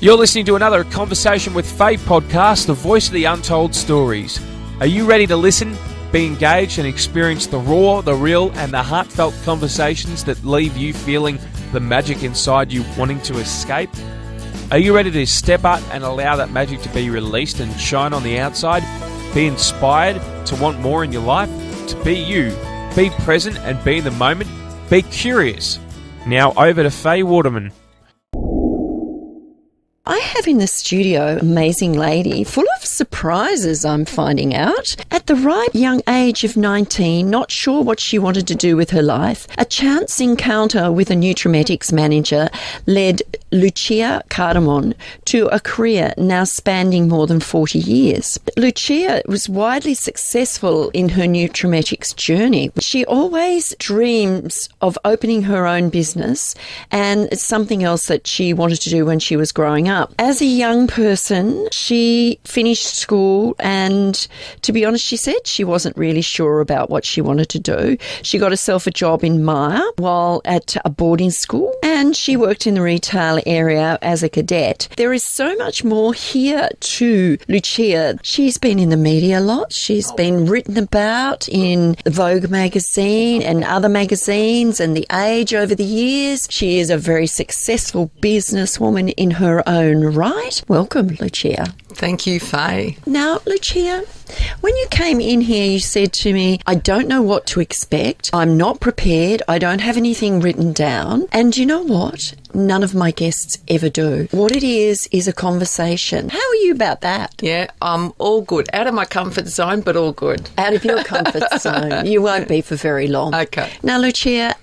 You're listening to another Conversation with Faye podcast, the voice of the untold stories. Are you ready to listen, be engaged, and experience the raw, the real, and the heartfelt conversations that leave you feeling the magic inside you wanting to escape? Are you ready to step up and allow that magic to be released and shine on the outside? Be inspired to want more in your life? To be you. Be present and be in the moment. Be curious. Now over to Faye Waterman. I have in the studio an amazing lady, full of surprises, I'm finding out. At the ripe young age of 19, not sure what she wanted to do with her life, a chance encounter with a Nutrimetics manager led Lucia Cardamon to a career now spanning more than 40 years. Lucia was widely successful in her Nutrimetics journey. She always dreams of opening her own business, and it's something else that she wanted to do when she was growing up. As a young person, she finished school and, to be honest, she said she wasn't really sure about what she wanted to do. She got herself a job in Myer while at a boarding school, and she worked in the retail area as a cadet. There is so much more here to Lucia. She's been in the media a lot. She's been written about in the Vogue magazine and other magazines and The Age over the years. She is a very successful businesswoman in her own right. Welcome, Lucia. Thank you, Faye. Now, Lucia, when you came in here, you said to me, I don't know what to expect. I'm not prepared. I don't have anything written down. And you know what? None of my guests ever do. What it is a conversation. How are you about that? Yeah, I'm all good. Out of my comfort zone, but all good. Out of your comfort zone. You won't be for very long. Okay. Now, Lucia,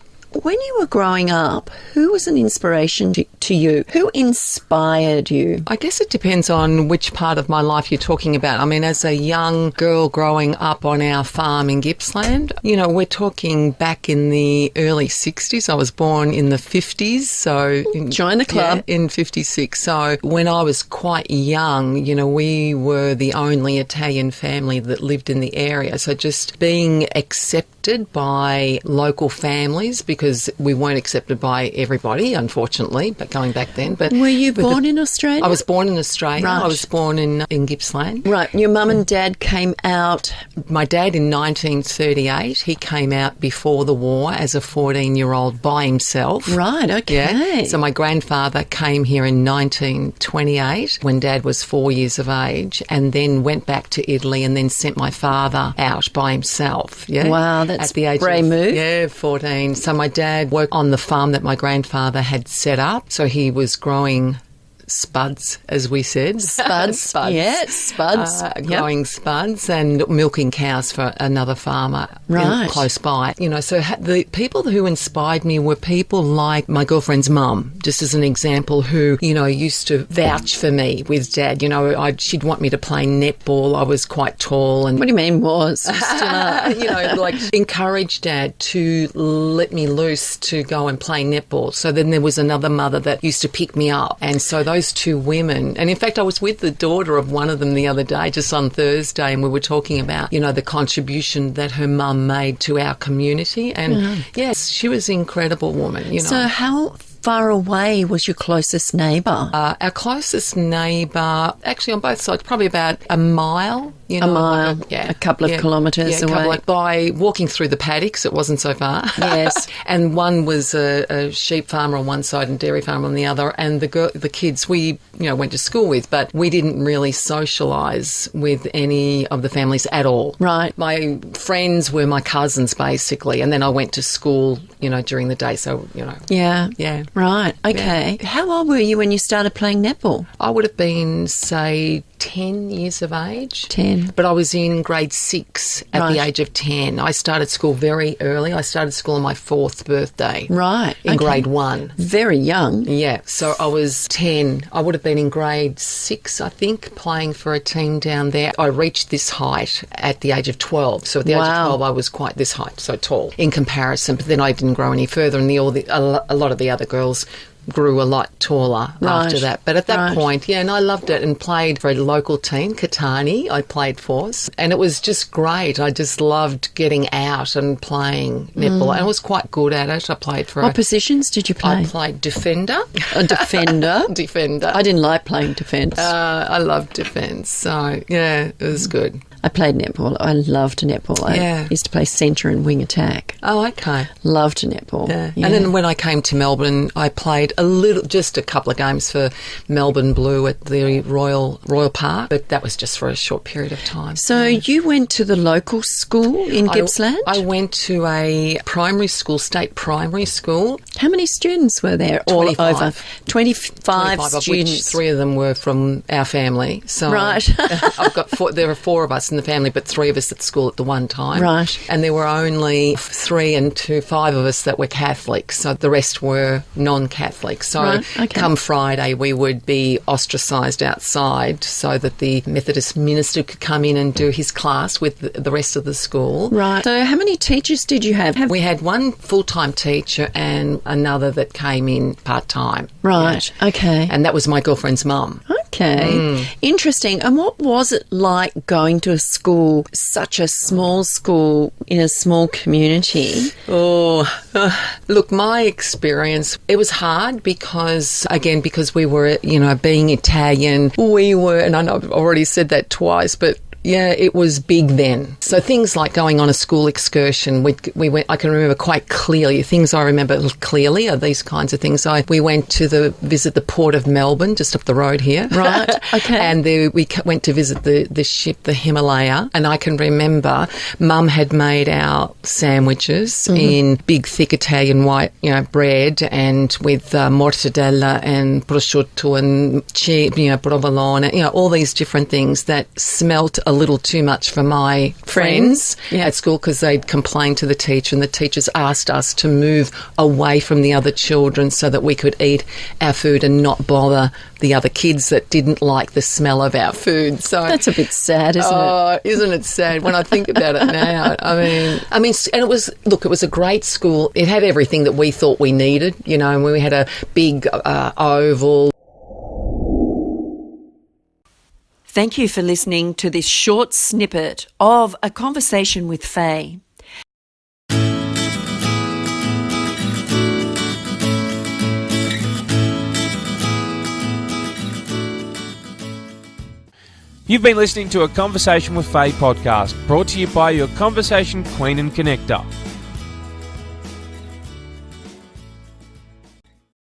when you were growing up, who was an inspiration to you? Who inspired you? I guess it depends on which part of my life you're talking about. I mean, as a young girl growing up on our farm in Gippsland, you know, we're talking back in the early 60s. I was born in the 50s, so... Join the club. Yeah, in 56. So when I was quite young, you know, we were the only Italian family that lived in the area. So just being accepted by local families, because we weren't accepted by everybody, unfortunately, but going back then. But were you born in Australia? I was born in Australia. Right. I was born in Gippsland. Right. Your mum and dad came out? My dad in 1938. He came out before the war as a 14-year-old by himself. Right, okay. Yeah. So my grandfather came here in 1928 when Dad was 4 years of age, and then went back to Italy and then sent my father out by himself. Yeah. Wow, that's at the age brave move. Yeah, 14. So my dad worked on the farm that my grandfather had set up. So he was growing spuds, as we said. Spuds. Spuds. Yeah, spuds. Growing spuds and milking cows for another farmer right. close by. You know, so the people who inspired me were people like my girlfriend's mum, just as an example, who, you know, used to vouch for me with Dad. You know, she'd want me to play netball. I was quite tall. And what do you mean was? You know, like encourage Dad to let me loose to go and play netball. So then there was another mother that used to pick me up. And so those two women, and in fact I was with the daughter of one of them the other day, just on Thursday, and we were talking about, you know, the contribution that her mum made to our community. And yes, she was an incredible woman, you know. So how far away was your closest neighbour? Our closest neighbour, actually on both sides, probably about a mile. You know, a mile, like a couple of kilometres away. By walking through the paddocks, it wasn't so far. Yes. And one was a sheep farmer on one side and dairy farmer on the other, and the kids we, you know, went to school with, but we didn't really socialise with any of the families at all. Right. My friends were my cousins, basically, and then I went to school, you know, during the day, so, you know. Yeah. Yeah. Right, okay. Yeah. How old were you when you started playing netball? I would have been, say, 10 years of age. 10. But I was in grade 6 at the age of 10. I started school very early. I started school on my 4th birthday. Right. In grade 1. Very young. Yeah. So I was 10. I would have been in grade 6, I think, playing for a team down there. I reached this height at the age of 12. So at the age of 12, I was quite this height, so tall in comparison. But then I didn't grow any further, and a lot of the other girls grew a lot taller after that. But at that point, and I loved it and played for a local team, Katani, I played for. And it was just great. I just loved getting out and playing netball. And I was quite good at it. I played for... What positions did you play? I played defender. A defender? Defender. I didn't like playing defence. I loved defence. So, yeah, it was good. I played netball. I loved netball. I used to play centre and wing attack. Oh, okay. Loved netball. Yeah. And then when I came to Melbourne, I played just a couple of games for Melbourne Blue at the Royal Park, but that was just for a short period of time. So you went to the local school in Gippsland? I went to a primary school, state primary school. How many students were there? 25. All over 25 students. Of which 3 of them were from our family. So right. There were 4 of us in the family, but 3 of us at school at the one time. Right. And there were only 5 of us that were Catholic, so the rest were non-Catholic. So come Friday, we would be ostracised outside so that the Methodist minister could come in and do his class with the rest of the school. Right. So how many teachers did you have? We had 1 full-time teacher and another that came in part-time. Right. Yeah. Okay. And that was my girlfriend's mum. Okay. Interesting. And what was it like going to a school, such a small school in a small community? Look, my experience, it was hard because we were, being Italian, and I know I've already said that twice, but yeah, it was big then. So things like going on a school excursion, we went. I can remember quite clearly. Things I remember clearly are these kinds of things. We went to visit the Port of Melbourne, just up the road here. Right. Okay. And we went to visit the ship, the Himalaya. And I can remember Mum had made our sandwiches in big, thick Italian white, bread, and with mortadella and prosciutto and cheese, provolone, all these different things that smelt a little too much for my friends at school because they'd complained to the teacher, and the teachers asked us to move away from the other children so that we could eat our food and not bother the other kids that didn't like the smell of our food. So that's a bit sad, isn't it? Oh, isn't it sad when I think about it now? I mean, and it was a great school. It had everything that we thought we needed, and we had a big oval. Thank you for listening to this short snippet of A Conversation with Faye. You've been listening to A Conversation with Faye podcast, brought to you by your Conversation Queen and Connector.